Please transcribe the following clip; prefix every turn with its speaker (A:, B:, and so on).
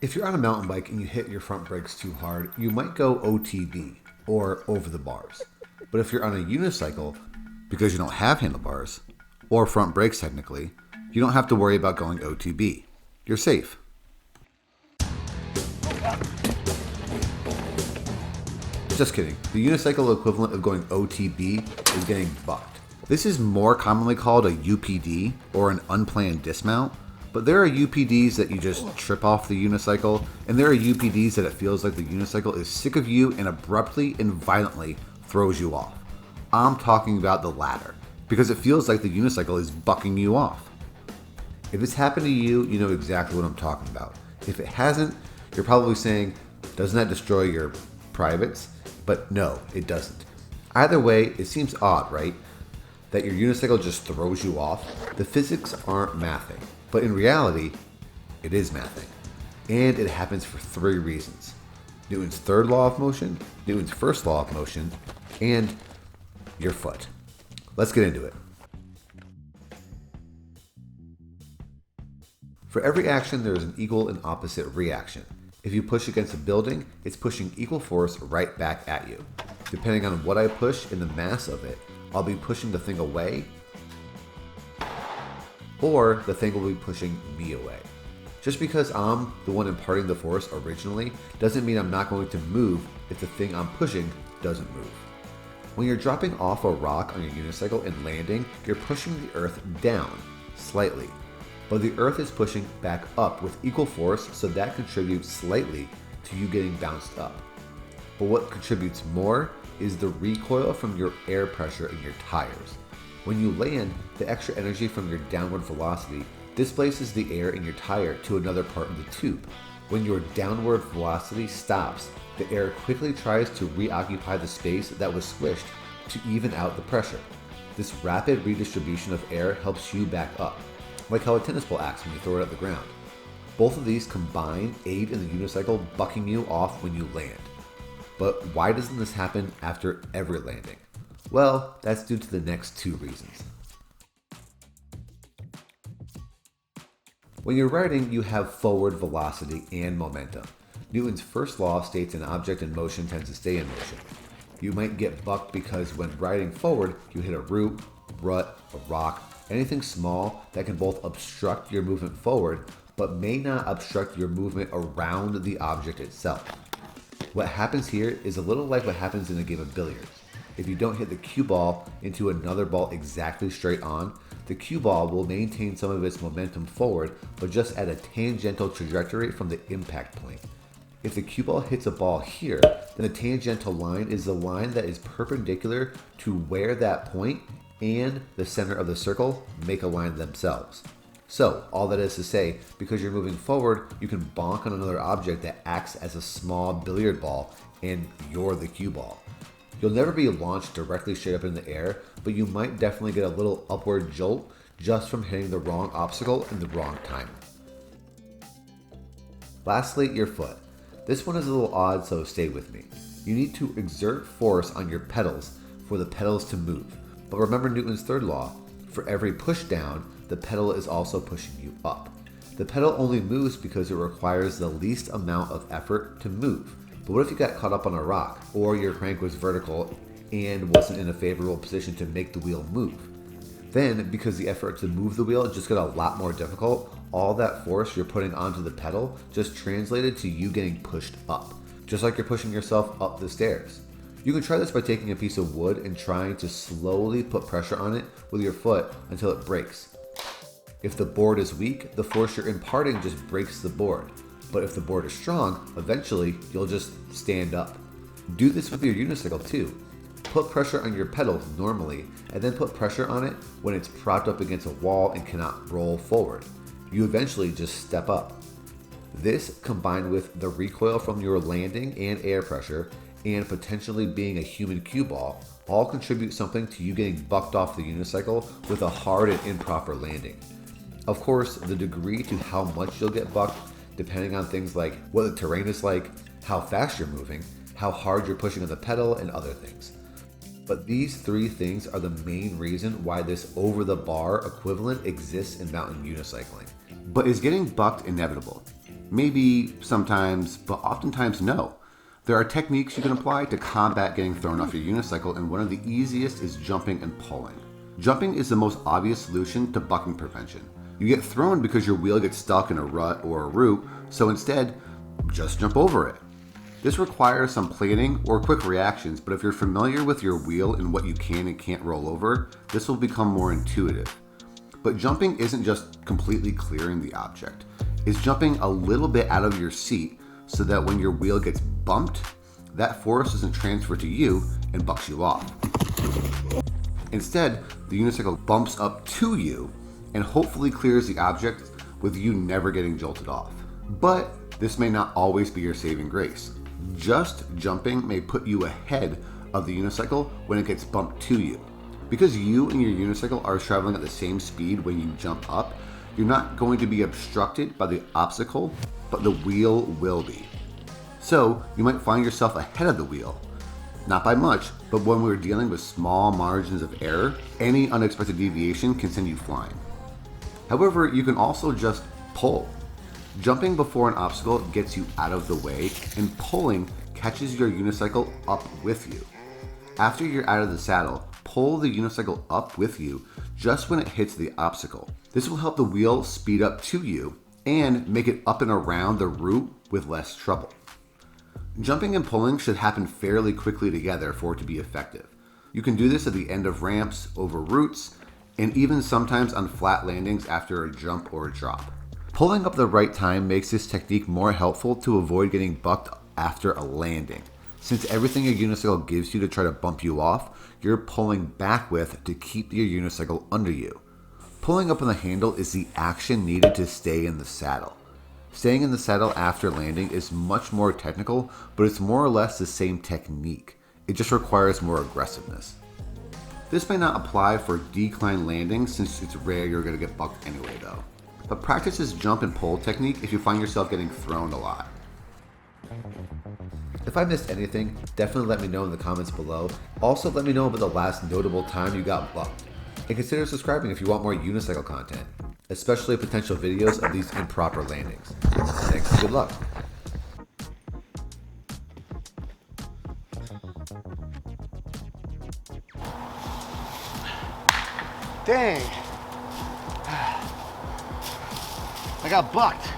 A: If you're on a mountain bike and you hit your front brakes too hard, you might go OTB, or over the bars. But if you're on a unicycle, because you don't have handlebars, or front brakes technically, you don't have to worry about going OTB. You're safe. Just kidding. The unicycle equivalent of going OTB is getting bucked. This is more commonly called a UPD, or an unplanned dismount, but there are UPDs that you just trip off the unicycle, and there are UPDs that it feels like the unicycle is sick of you and abruptly and violently throws you off. I'm talking about the latter, because it feels like the unicycle is bucking you off. If it's happened to you, you know exactly what I'm talking about. If it hasn't, you're probably saying, doesn't that destroy your privates? But no, it doesn't. Either way, it seems odd, right? That your unicycle just throws you off. The physics aren't mathing, but in reality, it is mathing. And it happens for three reasons. Newton's third law of motion, Newton's first law of motion, and your foot. Let's get into it. For every action, there is an equal and opposite reaction. If you push against a building, it's pushing equal force right back at you. Depending on what I push and the mass of it, I'll be pushing the thing away, or the thing will be pushing me away. Just because I'm the one imparting the force originally doesn't mean I'm not going to move if the thing I'm pushing doesn't move. When you're dropping off a rock on your unicycle and landing, you're pushing the earth down slightly, but the earth is pushing back up with equal force, so that contributes slightly to you getting bounced up. But what contributes more is the recoil from your air pressure in your tires. When you land, the extra energy from your downward velocity displaces the air in your tire to another part of the tube. When your downward velocity stops, the air quickly tries to reoccupy the space that was squished to even out the pressure. This rapid redistribution of air helps you back up, like how a tennis ball acts when you throw it at the ground. Both of these combined aid in the unicycle bucking you off when you land. But why doesn't this happen after every landing? Well, that's due to the next two reasons. When you're riding, you have forward velocity and momentum. Newton's first law states an object in motion tends to stay in motion. You might get bucked because when riding forward, you hit a root, rut, a rock, anything small that can both obstruct your movement forward, but may not obstruct your movement around the object itself. What happens here is a little like what happens in a game of billiards. If you don't hit the cue ball into another ball exactly straight on, the cue ball will maintain some of its momentum forward, but just at a tangential trajectory from the impact point. If the cue ball hits a ball here, then the tangential line is the line that is perpendicular to where that point and the center of the circle make a line themselves. So, all that is to say, because you're moving forward, you can bonk on another object that acts as a small billiard ball, and you're the cue ball. You'll never be launched directly straight up in the air, but you might definitely get a little upward jolt just from hitting the wrong obstacle in the wrong time. Lastly, your foot. This one is a little odd, so stay with me. You need to exert force on your pedals for the pedals to move. But remember Newton's third law. For every push down, the pedal is also pushing you up. The pedal only moves because it requires the least amount of effort to move. But what if you got caught up on a rock, or your crank was vertical and wasn't in a favorable position to make the wheel move? Then, because the effort to move the wheel just got a lot more difficult, all that force you're putting onto the pedal just translated to you getting pushed up, just like you're pushing yourself up the stairs. You can try this by taking a piece of wood and trying to slowly put pressure on it with your foot until it breaks. If the board is weak, the force you're imparting just breaks the board. But if the board is strong, eventually you'll just stand up. Do this with your unicycle too. Put pressure on your pedal normally, and then put pressure on it when it's propped up against a wall and cannot roll forward. You eventually just step up. This, combined with the recoil from your landing and air pressure, and potentially being a human cue ball, all contribute something to you getting bucked off the unicycle with a hard and improper landing. Of course, the degree to how much you'll get bucked, depending on things like what the terrain is like, how fast you're moving, how hard you're pushing on the pedal, and other things. But these three things are the main reason why this over-the-bar equivalent exists in mountain unicycling. But is getting bucked inevitable?
B: Maybe sometimes, but oftentimes no. There are techniques you can apply to combat getting thrown off your unicycle, and one of the easiest is jumping and pulling. Jumping is the most obvious solution to bucking prevention. You get thrown because your wheel gets stuck in a rut or a root, so instead, just jump over it. This requires some planning or quick reactions, but if you're familiar with your wheel and what you can and can't roll over, this will become more intuitive. But jumping isn't just completely clearing the object. It's jumping a little bit out of your seat so that when your wheel gets bumped, that force isn't transferred to you and bucks you off. Instead, the unicycle bumps up to you and hopefully clears the object with you never getting jolted off. But this may not always be your saving grace. Just jumping may put you ahead of the unicycle when it gets bumped to you. Because you and your unicycle are traveling at the same speed when you jump up, you're not going to be obstructed by the obstacle, but the wheel will be. So you might find yourself ahead of the wheel. Not by much, but when we're dealing with small margins of error, any unexpected deviation can send you flying. However, you can also just pull. Jumping before an obstacle gets you out of the way, and pulling catches your unicycle up with you. After you're out of the saddle, pull the unicycle up with you just when it hits the obstacle. This will help the wheel speed up to you and make it up and around the route with less trouble. Jumping and pulling should happen fairly quickly together for it to be effective. You can do this at the end of ramps, over roots, and even sometimes on flat landings after a jump or a drop. Pulling up the right time makes this technique more helpful to avoid getting bucked after a landing. Since everything a unicycle gives you to try to bump you off, you're pulling back with to keep your unicycle under you. Pulling up on the handle is the action needed to stay in the saddle. Staying in the saddle after landing is much more technical, but it's more or less the same technique. It just requires more aggressiveness. This may not apply for decline landings since it's rare you're going to get bucked anyway though. But practice this jump and pull technique if you find yourself getting thrown a lot.
A: If I missed anything, definitely let me know in the comments below. Also, let me know about the last notable time you got bucked. And consider subscribing if you want more unicycle content, especially potential videos of these improper landings. Thanks and good luck.
B: Dang. I got bucked.